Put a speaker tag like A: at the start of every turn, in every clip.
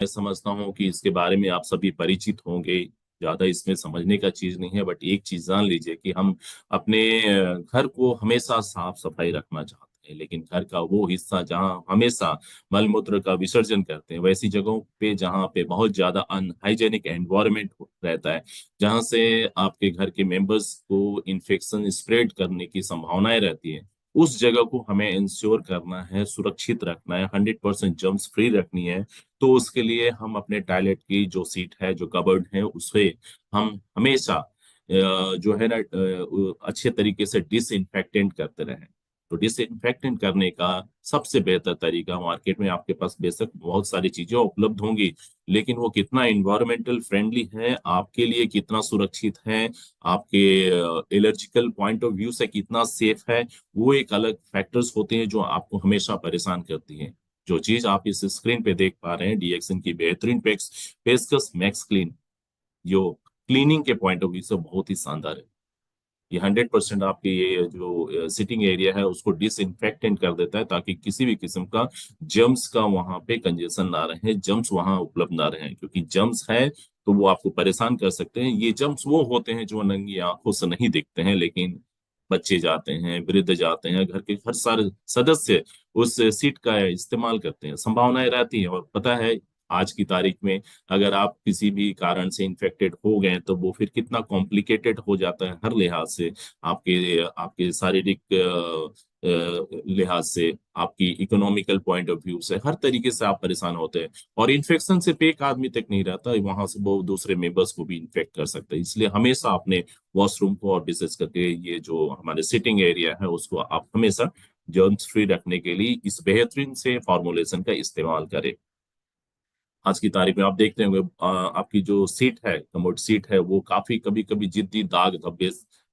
A: मैं समझता हूँ कि इसके बारे में आप सभी परिचित होंगे। ज्यादा इसमें समझने का चीज नहीं है, बट एक चीज जान लीजिए कि हम अपने घर को हमेशा साफ सफाई रखना चाहते हैं, लेकिन घर का वो हिस्सा जहाँ हमेशा मल मूत्र का विसर्जन करते हैं, वैसी जगहों पे जहाँ पे बहुत ज्यादा अनहाइजेनिक एनवायरनमेंट रहता है, जहाँ से आपके घर के मेंबर्स को इन्फेक्शन स्प्रेड करने की संभावनाएं रहती है, उस जगह को हमें इंश्योर करना है, सुरक्षित रखना है, 100% जर्म्स फ्री रखनी है। तो उसके लिए हम अपने टॉयलेट की जो सीट है, जो कबर्ड है, उसे हम हमेशा जो है ना अच्छे तरीके से डिसइंफेक्टेंट करते रहें। तो डिसइंफेक्टेंट करने का सबसे बेहतर तरीका, मार्केट में आपके पास बेशक बहुत सारी चीजें उपलब्ध होंगी, लेकिन वो कितना इन्वायरमेंटल फ्रेंडली है, आपके लिए कितना सुरक्षित है, आपके एलर्जिकल पॉइंट ऑफ व्यू से कितना सेफ है, वो एक अलग फैक्टर्स होते हैं जो आपको हमेशा परेशान करती हैं। जो चीज आप इस स्क्रीन पे देख पा रहे हैं, डीएक्सन की बेहतरीन पेस्कस मैक्स क्लीन, जो क्लीनिंग के पॉइंट ऑफ व्यू से बहुत ही शानदार है। ये 100% आपके ये जो सिटिंग एरिया है उसको डिसइंफेक्टेंट कर देता है, ताकि किसी भी किस्म का जर्म्स का वहां पे कंजेशन ना रहे, जर्म्स वहां उपलब्ध ना रहे, क्योंकि जर्म्स है तो वो आपको परेशान कर सकते हैं। ये जर्म्स वो होते हैं जो नंगी आंखों से नहीं दिखते हैं, लेकिन बच्चे जाते हैं, वृद्ध जाते हैं, घर के हर सारे सदस्य उस सीट का इस्तेमाल करते हैं, संभावनाएं रहती हैं। और पता है, आज की तारीख में अगर आप किसी भी कारण से इन्फेक्टेड हो गए तो वो फिर कितना कॉम्प्लिकेटेड हो जाता है हर लिहाज से, आपके आपके शारीरिक लिहाज से, आपकी इकोनॉमिकल पॉइंट ऑफ व्यू से, हर तरीके से आप परेशान होते हैं। और इन्फेक्शन सिर्फ एक आदमी तक नहीं रहता, वहां से वो दूसरे मेंबर्स को भी इन्फेक्ट कर सकता है। इसलिए हमेशा अपने वॉशरूम को और विशेष करके ये जो हमारे सिटिंग एरिया है उसको आप हमेशा जर्म्स फ्री रखने के लिए इस बेहतरीन से फॉर्मुलेशन का इस्तेमाल करें। आज की तारीख में आप देखते होंगे आपकी जो सीट है, कमोड सीट है, वो काफी कभी कभी जिद्दी दाग धब्बे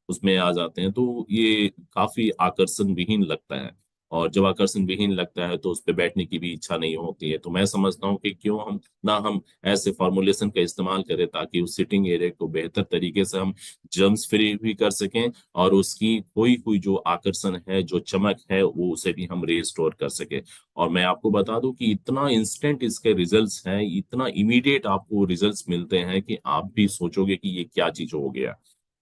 A: उसमें आ जाते हैं, तो ये काफी आकर्षण विहीन लगता है। और जब आकर्षण विहीन लगता है तो उस पर बैठने की भी इच्छा नहीं होती है। तो मैं समझता हूँ कि क्यों हम ऐसे फॉर्मुलेशन का इस्तेमाल करें, ताकि उस सिटिंग एरिया को बेहतर तरीके से हम जर्म्स फ्री भी कर सकें, और उसकी कोई कोई जो आकर्षण है, जो चमक है, वो उसे भी हम रिस्टोर कर सके। और मैं आपको बता दूं कि इतना इंस्टेंट इसके रिजल्ट्स हैं, इतना इमीडिएट आपको रिजल्ट्स मिलते हैं कि आप भी सोचोगे कि ये क्या चीज हो गया।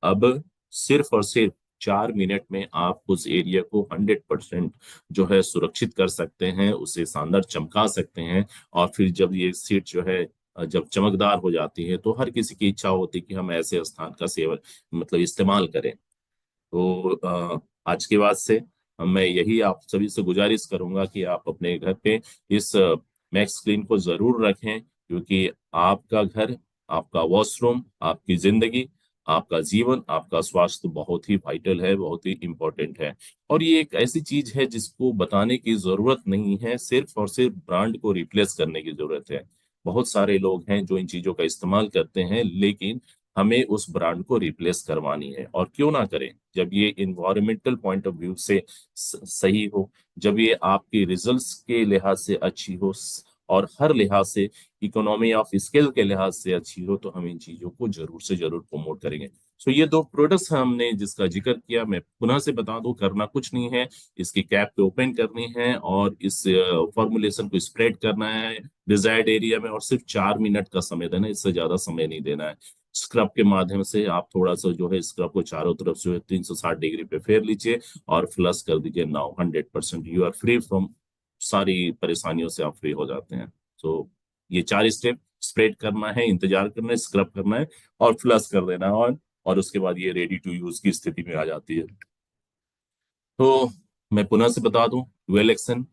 A: अब सिर्फ और सिर्फ 4 मिनट में आप उस एरिया को 100% जो है सुरक्षित कर सकते हैं, उसे शानदार चमका सकते हैं। और फिर जब ये सीट जो है जब चमकदार हो जाती है, तो हर किसी की इच्छा होती है कि हम ऐसे स्थान का सेवन मतलब इस्तेमाल करें। तो आज के बाद से मैं यही आप सभी से गुजारिश करूंगा कि आप अपने घर पे इस मैक्स क्लीन को जरूर रखें, क्योंकि आपका घर, आपका वॉशरूम, आपकी जिंदगी, आपका जीवन, आपका स्वास्थ्य बहुत ही वाइटल है, बहुत ही इंपॉर्टेंट है। और ये एक ऐसी चीज है जिसको बताने की जरूरत नहीं है, सिर्फ और सिर्फ ब्रांड को रिप्लेस करने की जरूरत है। बहुत सारे लोग हैं जो इन चीजों का इस्तेमाल करते हैं, लेकिन हमें उस ब्रांड को रिप्लेस करवानी है। और क्यों ना करें, जब ये इन्वायरमेंटल पॉइंट ऑफ व्यू से सही हो, जब ये आपके रिजल्ट्स के लिहाज से अच्छी हो, और हर लिहाज से, इकोनॉमी ऑफ स्केल के लिहाज से अच्छी हो, तो हम इन चीजों को जरूर से जरूर प्रमोट करेंगे। सो ये दो प्रोडक्ट्स हमने जिसका जिक्र किया, मैं पुनः से बता दूं, करना कुछ नहीं है, इसकी कैप पे ओपन करनी है और इस फॉर्मुलेशन को स्प्रेड करना है डिजायर्ड एरिया में, और सिर्फ 4 मिनट का समय देना है, इससे ज्यादा समय नहीं देना है। स्क्रब के माध्यम से आप थोड़ा सा जो है स्क्रब को चारों तरफ से 360 डिग्री पे फेर लीजिए और फ्लश कर दीजिए। Now 100% you are free from, सारी परेशानियों से आप फ्री हो जाते हैं। तो ये 4 स्टेप, स्प्रेड करना है, इंतजार करना है, स्क्रब करना है और फ्लश कर देना है, और उसके बाद ये रेडी टू यूज की स्थिति में आ जाती है। तो मैं पुनः से बता दूं, डुअल एक्शन,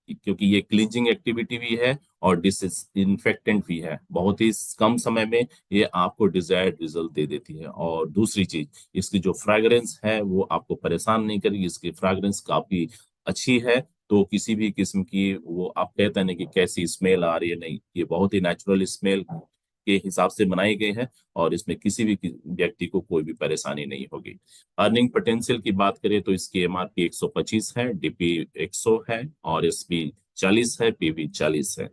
A: क्योंकि ये क्लींजिंग एक्टिविटी भी है और डिसइंफेक्टेंट भी है, बहुत ही कम समय में ये आपको डिजायर्ड रिजल्ट दे देती है। और दूसरी चीज, इसकी जो फ्रैग्रेंस है वो आपको परेशान नहीं करेगी, इसकी फ्रैग्रेंस काफी अच्छी है। तो किसी भी किस्म की वो आप कहते हैं ना कि कैसी स्मेल आ रही है, नहीं, ये बहुत ही नेचुरल स्मेल के हिसाब से बनाई गई है, और इसमें किसी भी व्यक्ति को कोई भी परेशानी नहीं होगी। अर्निंग पोटेंशियल की बात करें तो इसकी एमआरपी 125 है, डीपी 100 है, और एसपी 40 है, पीवी 40 है।